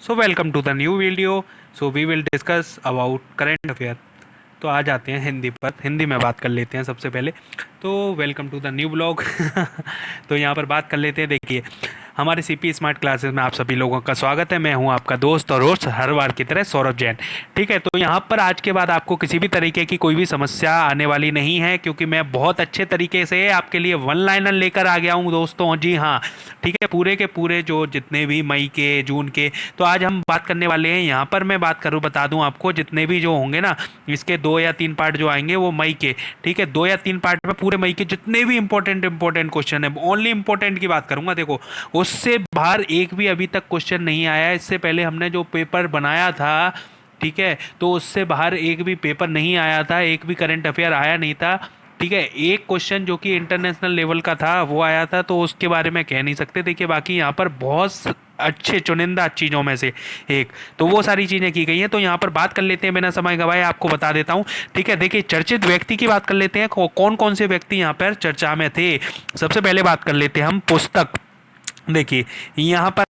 So welcome to the new video. So we will discuss about current affair. तो आज आते हैं हिंदी पर, हिंदी में बात कर लेते हैं सबसे पहले। तो welcome to the new blog. तो यहाँ पर बात कर लेते हैं। देखिए, हमारे सीपी स्मार्ट क्लासेस में आप सभी लोगों का स्वागत है। मैं हूँ आपका दोस्त और होस्ट हर बार की तरह सौरभ जैन। ठीक है, तो यहाँ पर आज के बाद आपको किसी भी तरीके की कोई भी समस्या आने वाली नहीं है, क्योंकि मैं बहुत अच्छे तरीके से आपके लिए वन लाइनर लेकर आ गया हूँ दोस्तों। जी हाँ, ठीक है, पूरे के पूरे जो जितने भी मई के, जून के, तो आज हम बात करने वाले हैं। यहाँ पर मैं बात करूँ, बता दूँ आपको, जितने भी जो होंगे ना, इसके 2 या 3 पार्ट जो आएंगे वो मई के। ठीक है, 2 या 3 पार्ट में पूरे मई के जितने भी इंपॉर्टेंट क्वेश्चन है, ओनली इंपॉर्टेंट की बात करूंगा। देखो, उससे बाहर एक भी अभी तक क्वेश्चन नहीं आया है। इससे पहले हमने जो पेपर बनाया था, ठीक है, तो उससे बाहर एक भी पेपर नहीं आया था, एक भी करंट अफेयर आया नहीं था। ठीक है, एक क्वेश्चन जो कि इंटरनेशनल लेवल का था वो आया था, तो उसके बारे में कह नहीं सकते। देखिए, बाकी यहाँ पर बहुत अच्छे चुनिंदा चीज़ों में से एक, तो वो सारी चीज़ें की गई हैं। तो यहाँ पर बात कर लेते हैं, बिना समय गवाए आपको बता देता हूँ। ठीक है, देखिए, चर्चित व्यक्ति की बात कर लेते हैं। कौन कौन से व्यक्ति यहाँ पर चर्चा में थे। सबसे पहले बात कर लेते हैं हम पुस्तक। देखिए, यहाँ पर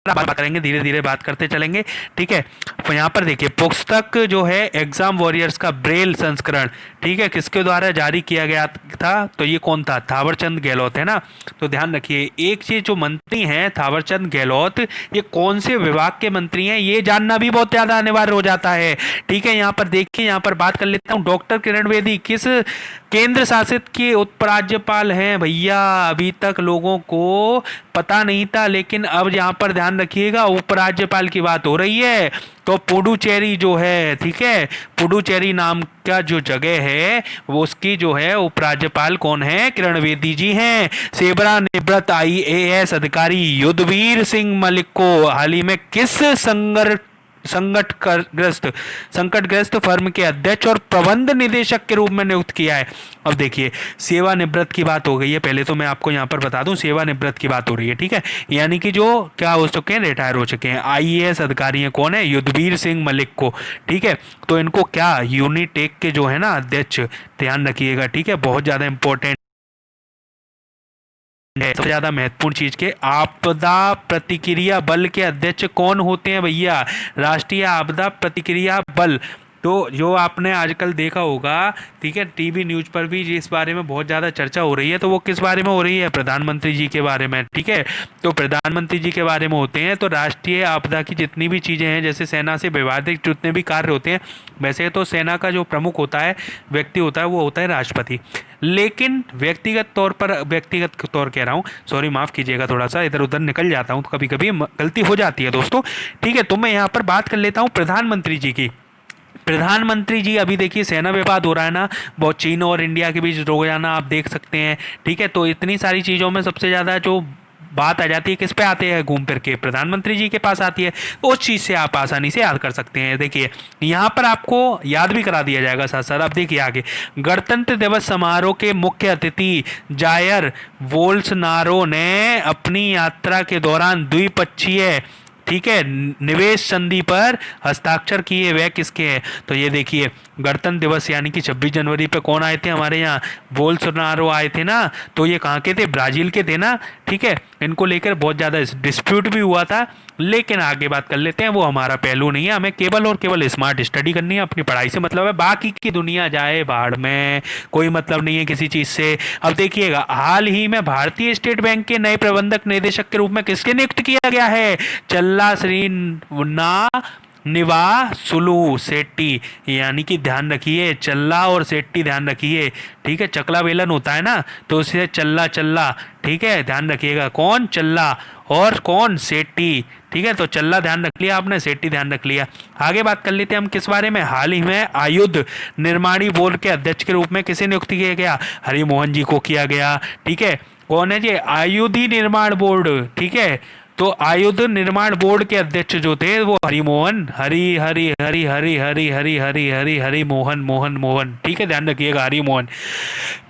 बात करेंगे, धीरे धीरे बात करते चलेंगे। ठीक है, तो यहाँ पर देखिए, पुस्तक जो है एग्जाम वॉरियर्स का ब्रेल संस्करण, ठीक है, किसके द्वारा जारी किया गया था, तो ये कौन था, थावरचंद गहलोत है ना। तो ध्यान रखिए, एक ये जो मंत्री हैं थावरचंद गहलोत, ये कौन से विभाग के मंत्री हैं, ये जानना भी बहुत ज्यादा अनिवार्य हो जाता है। ठीक है, यहाँ पर देखिए, यहाँ पर बात कर लेता हूँ, डॉक्टर किरण बेदी किस केंद्र शासित के उपराज्यपाल हैं भैया। अभी तक लोगों को पता नहीं था, लेकिन अब यहाँ पर ध्यान रखिएगा, उपराज्यपाल की बात हो रही है। तो पुडुचेरी जो है, ठीक है, पुडुचेरी नाम का जो जगह है, वो उसकी जो है उपराज्यपाल कौन है, किरण बेदी जी हैं। सेवानिवृत्त आईएएस अधिकारी युद्धवीर सिंह मलिक को हाल ही में किस संकटग्रस्त फर्म के अध्यक्ष और प्रबंध निदेशक के रूप में नियुक्त किया है। अब देखिए, सेवानिवृत्त की बात हो गई है। पहले तो मैं आपको यहाँ पर बता दूं, सेवानिवृत्त की बात हो रही है। ठीक है, यानी कि जो क्या हो चुके हैं, रिटायर हो चुके हैं। आईएएस अधिकारी हैं, कौन है, युद्धवीर सिंह मलिक को। ठीक है, तो इनको क्या, यूनिटेक के जो है ना अध्यक्ष, ध्यान रखिएगा। ठीक है, बहुत ज्यादा इंपॉर्टेंट है। सबसे ज्यादा महत्वपूर्ण चीज के, आपदा प्रतिक्रिया बल के अध्यक्ष कौन होते हैं भैया, राष्ट्रीय आपदा प्रतिक्रिया बल। तो जो आपने आजकल देखा होगा, ठीक है, टीवी न्यूज पर भी इस बारे में बहुत ज़्यादा चर्चा हो रही है। तो वो किस बारे में हो रही है, प्रधानमंत्री जी के बारे में। ठीक है, तो प्रधानमंत्री जी के बारे में होते हैं। तो राष्ट्रीय आपदा की जितनी भी चीज़ें हैं, जैसे सेना से विवादित जितने भी कार्य होते हैं, वैसे तो सेना का जो प्रमुख होता है, व्यक्ति होता है, वो होता है राष्ट्रपति। लेकिन व्यक्तिगत तौर कह रहा हूँ, सॉरी माफ़ कीजिएगा, थोड़ा सा इधर उधर निकल जाता हूँ, तो कभी कभी गलती हो जाती है दोस्तों। ठीक है, तो मैं यहाँ पर बात कर लेता हूँ प्रधानमंत्री जी की। प्रधानमंत्री जी, अभी देखिए सेना विवाद हो रहा है ना, बहुत, चीन और इंडिया के बीच रोजाना आप देख सकते हैं। ठीक है, तो इतनी सारी चीज़ों में सबसे ज़्यादा जो बात आ जाती है, किस पे आते हैं घूम फिर के, प्रधानमंत्री जी के पास आती है। तो उस चीज़ से आप आसानी से याद कर सकते हैं। देखिए, यहाँ पर आपको याद भी करा दिया जाएगा साथ साथ। अब देखिए आगे, गणतंत्र दिवस समारोह के मुख्य अतिथि जायर बोल्सनारो ने अपनी यात्रा के दौरान द्विपक्षीय, ठीक है, निवेश संधि पर हस्ताक्षर किए, वह किसके हैं, तो ये देखिए, गणतंत्र दिवस यानी कि 26 जनवरी पे कौन आए थे हमारे यहाँ, बोल्सोनारो आए थे ना। तो ये कहाँ के थे, ब्राजील के थे ना। ठीक है, इनको लेकर बहुत ज़्यादा डिस्प्यूट भी हुआ था, लेकिन आगे बात कर लेते हैं, वो हमारा पहलू नहीं है। हमें केवल और केवल स्मार्ट स्टडी करनी है, अपनी पढ़ाई से मतलब है, बाकी की दुनिया जाए बाढ़ में, कोई मतलब नहीं है किसी चीज़ से। अब देखिएगा, हाल ही में भारतीय स्टेट बैंक के नए प्रबंधक निदेशक के रूप में किसके नियुक्त किया गया है, चल्ला श्री ना निवा सुलू सेट्टी, यानी कि ध्यान रखिए, चल्ला और सेट्टी ध्यान रखिए। ठीक है, चकला बेलन होता है ना, तो उसे चल्ला चल्ला, ठीक है, ध्यान रखिएगा, कौन, चल्ला, और कौन, सेट्टी। ठीक है, तो चल्ला ध्यान रख लिया आपने, सेट्टी ध्यान रख लिया। आगे बात कर लेते हैं हम किस बारे में, हाल ही में आयुध निर्माणी बोर्ड के अध्यक्ष के रूप में किसे नियुक्त किया गया, हरिमोहन जी को किया गया। ठीक है, कौन है ये, आयुधि निर्माण बोर्ड। ठीक है, तो आयुध निर्माण बोर्ड के अध्यक्ष जो थे वो हरिमोहन, हरि हरि हरि हरि हरि हरि हरि हरि हरि मोहन मोहन मोहन। ठीक है, ध्यान रखिएगा, हरिमोहन।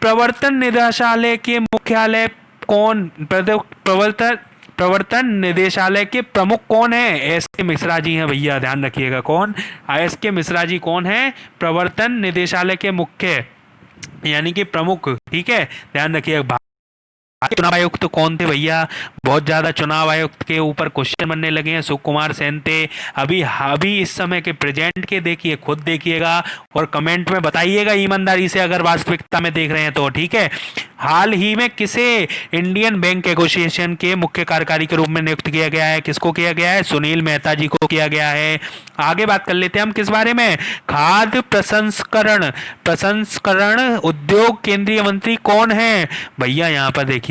प्रवर्तन निदेशालय के मुख्यालय कौन, प्रवर्तन निदेशालय के प्रमुख कौन है, एस के मिश्रा जी हैं भैया, ध्यान रखिएगा, कौन, एस के मिश्रा जी कौन है, प्रवर्तन निदेशालय के मुख्य यानी कि प्रमुख। ठीक है, ध्यान रखिएगा। चुनाव आयुक्त तो कौन थे भैया? बहुत ज्यादा चुनाव आयुक्त के ऊपर क्वेश्चन बनने लगे हैं। सुकुमार सेन थे। अभी अभी इस समय के प्रेजेंट के देखिए, खुद देखिएगा और कमेंट में बताइएगा ईमानदारी से अगर वास्तविकता में देख रहे हैं तो, ठीक है। हाल ही में किसे इंडियन बैंक एसोसिएशन के मुख्य कार्यकारी के रूप में नियुक्त किया गया है? किसको किया गया है? सुनील मेहता जी को किया गया है। आगे बात कर लेते हैं हम किस बारे में? खाद्य प्रसंस्करण प्रसंस्करण उद्योग केंद्रीय मंत्री कौन है भैया? यहाँ पर देखिए,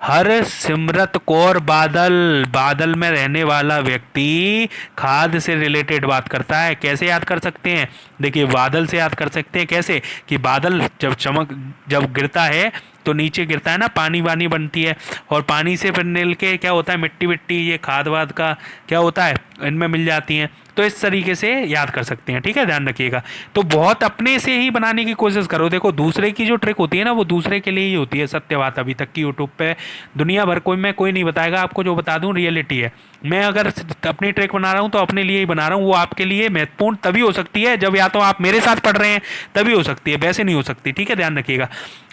हरसिमरत कौर बादल। बादल में रहने वाला व्यक्ति खाद्य से रिलेटेड बात करता है। कैसे याद कर सकते हैं? देखिए, बादल से याद कर सकते हैं कैसे, कि बादल जब गिरता है तो नीचे गिरता है ना, पानी वानी बनती है, और पानी से फिर मिल के क्या होता है, मिट्टी विट्टी, ये खाद वाद का क्या होता है, इनमें मिल जाती हैं। तो इस तरीके से याद कर सकते हैं, ठीक है, ध्यान रखिएगा। तो बहुत अपने से ही बनाने की कोशिश करो। देखो, दूसरे की जो ट्रिक होती है ना, वो दूसरे के लिए ही होती है। सत्य बात अभी तक की यूट्यूब पे दुनिया भर कोई नहीं बताएगा आपको। जो बता दूं रियलिटी है। मैं अगर अपनी ट्रिक बना रहा हूं तो अपने लिए ही बना रहा हूं। वो आपके लिए महत्वपूर्ण तभी हो सकती है जब या तो आप मेरे साथ पढ़ रहे हैं, तभी हो सकती है, वैसे नहीं हो सकती, ठीक है, ध्यान रखिएगा।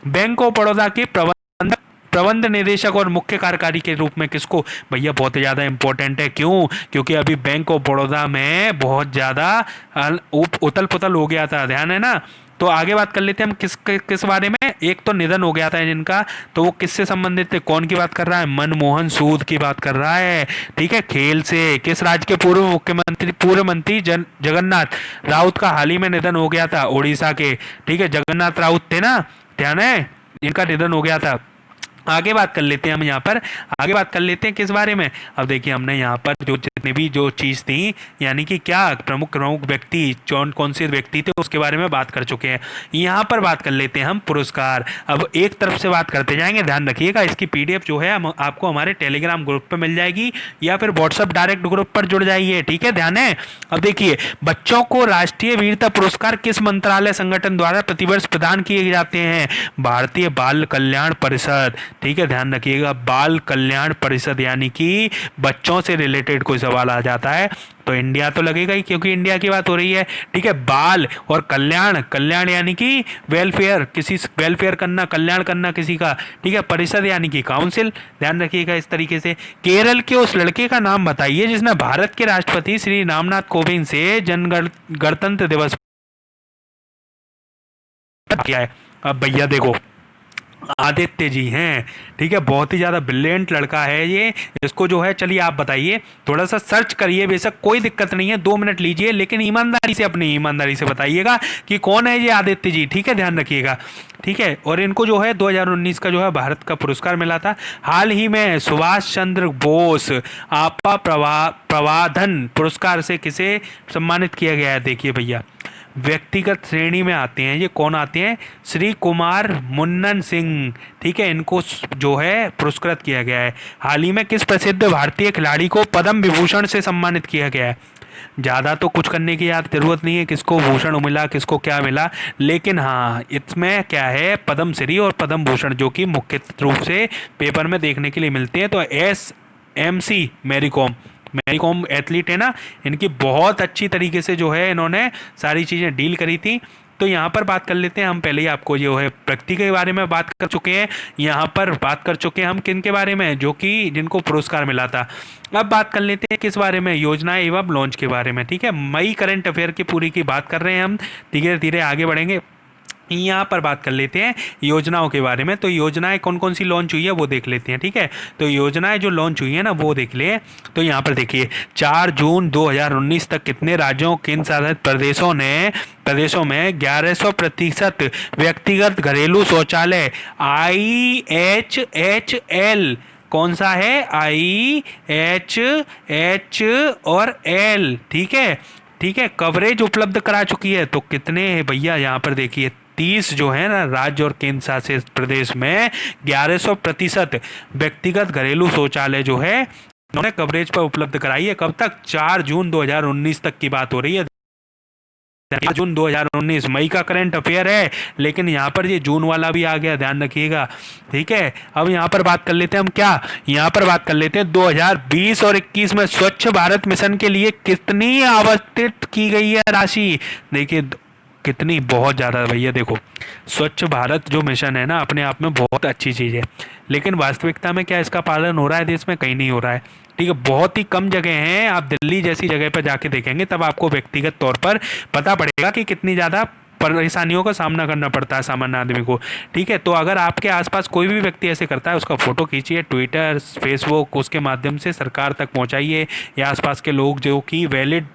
बैंक ऑफ बड़ौदा के प्रबंध निदेशक और मुख्य कार्यकारी के रूप में किसको? भैया बहुत ज़्यादा इंपॉर्टेंट है। क्यों? क्योंकि अभी बैंक ऑफ बड़ौदा में बहुत ज़्यादा उथल पुथल हो गया था, ध्यान है ना। तो आगे बात कर लेते हैं हम किस बारे में। एक तो निधन हो गया था जिनका, तो वो किससे संबंधित थे? कौन की बात कर रहा है? मनमोहन सूद की बात कर रहा है, ठीक है। खेल से। किस राज्य के पूर्व मंत्री जगन्नाथ राउत का हाल ही में निधन हो गया था? उड़ीसा के, ठीक है, जगन्नाथ राउत थे ना, ध्यान है, इनका निधन हो गया था। आगे बात कर लेते हैं हम यहाँ पर। आगे बात कर लेते हैं किस बारे में? अब देखिए, हमने यहाँ पर जो जितने भी जो चीज़ थी, यानी कि क्या प्रमुख प्रमुख व्यक्ति कौन से व्यक्ति थे उसके बारे में बात कर चुके हैं। यहाँ पर बात कर लेते हैं हम पुरस्कार। अब एक तरफ से बात करते जाएंगे, ध्यान रखिएगा। इसकी पीडीएफ जो है आपको हमारे टेलीग्राम ग्रुप पर मिल जाएगी, या फिर व्हाट्सअप डायरेक्ट ग्रुप पर जुड़ जाइए, ठीक है, ध्यान है। अब देखिए, बच्चों को राष्ट्रीय वीरता पुरस्कार किस मंत्रालय संगठन द्वारा प्रतिवर्ष प्रदान किए जाते हैं? भारतीय बाल कल्याण परिषद, ठीक है, ध्यान रखिएगा, बाल कल्याण परिषद। यानी कि बच्चों से रिलेटेड कोई सवाल आ जाता है तो इंडिया तो लगेगा ही, क्योंकि इंडिया की बात हो रही है, ठीक है। बाल और कल्याण, कल्याण यानी कि वेलफेयर, किसी वेलफेयर करना, कल्याण करना किसी का, ठीक है। परिषद यानी कि काउंसिल, ध्यान रखिएगा इस तरीके से। केरल के उस लड़के का नाम बताइए जिसने भारत के राष्ट्रपति श्री रामनाथ कोविंद से गणतंत्र दिवस किया है। अब भैया देखो, आदित्य जी हैं, ठीक है, बहुत ही ज़्यादा ब्रिलियंट लड़का है ये। इसको जो है, चलिए आप बताइए, थोड़ा सा सर्च करिए, बेशक कोई दिक्कत नहीं है, 2 मिनट लीजिए, लेकिन ईमानदारी से, अपनी ईमानदारी से बताइएगा कि कौन है ये आदित्य जी, ठीक है, ध्यान रखिएगा, ठीक है। और इनको जो है 2019 का जो है भारत का पुरस्कार मिला था। हाल ही में सुभाष चंद्र बोस आपा प्रवाधन पुरस्कार से किसे सम्मानित किया गया है? देखिए भैया, व्यक्तिगत श्रेणी में आते हैं ये। कौन आते हैं? श्री कुमार मुन्नन सिंह, ठीक है, इनको जो है पुरस्कृत किया गया है। हाल ही में किस प्रसिद्ध भारतीय खिलाड़ी को पद्म विभूषण से सम्मानित किया गया है? ज़्यादा तो कुछ करने की यार जरूरत नहीं है, किसको भूषण मिला, किसको क्या मिला, लेकिन हाँ, इसमें क्या है, पद्म श्री और पद्म भूषण, जो कि मुख्य रूप से पेपर में देखने के लिए मिलते हैं। तो SMC मैरी कॉम एथलीट है ना, इनकी बहुत अच्छी तरीके से जो है इन्होंने सारी चीज़ें डील करी थी। तो यहाँ पर बात कर लेते हैं हम। पहले ही आपको जो है व्यक्ति के बारे में बात कर चुके हैं, यहाँ पर बात कर चुके हैं हम किन के बारे में, जो कि जिनको पुरस्कार मिला था। अब बात कर लेते हैं किस बारे में? योजनाएं एवं लॉन्च के बारे में, ठीक है। मई करंट अफेयर की पूरी की बात कर रहे हैं हम, धीरे धीरे आगे बढ़ेंगे। यहाँ पर बात कर लेते हैं योजनाओं के बारे में। तो योजनाएं कौन कौन सी लॉन्च हुई है वो देख लेते हैं, ठीक है। तो योजनाएं जो लॉन्च हुई है ना, वो देख ले। तो यहाँ पर देखिए, 4 जून 2019 तक कितने राज्यों केंद्र शासित प्रदेशों में 1100% व्यक्तिगत घरेलू शौचालय IHHL, कौन सा है? IHH और L, ठीक है, ठीक है, कवरेज उपलब्ध करा चुकी है। तो कितने हैं भैया? यहाँ पर देखिए, 30 जो है ना राज्य और केंद्र शासित प्रदेश में 1100% व्यक्तिगत घरेलू शौचालय जो है उन्होंने कवरेज पर उपलब्ध कराई है। कब तक? 4 जून 2019 तक की बात हो रही है। जून 2019 मई का करंट अफेयर है, लेकिन यहाँ पर ये जून वाला भी आ गया, ध्यान रखिएगा, ठीक है। अब यहाँ पर बात कर लेते हैं हम, क्या यहाँ पर बात कर लेते हैं 2020 और 21 में स्वच्छ भारत मिशन के लिए कितनी आवंटित की गई है राशि? देखिए कितनी, बहुत ज़्यादा भैया। देखो, स्वच्छ भारत जो मिशन है ना, अपने आप में बहुत अच्छी चीज़ है। लेकिन वास्तविकता में क्या इसका पालन हो रहा है देश में? कहीं नहीं हो रहा है। ठीक है, बहुत ही कम जगह हैं। आप दिल्ली जैसी जगह पर जाके देखेंगे तब आपको व्यक्तिगत तौर पर पता पड़ेगा कि कितनी ज़्यादा परेशानियों का सामना करना पड़ता है सामान्य आदमी को। ठीक है, तो अगर आपके आसपास कोई भी व्यक्ति ऐसे करता है, उसका फोटो खींचिए, ट्विटर, फेसबुक, उसके माध्यम से सरकार तक पहुंचाइए, या आसपास के लोग जो कि वैलिड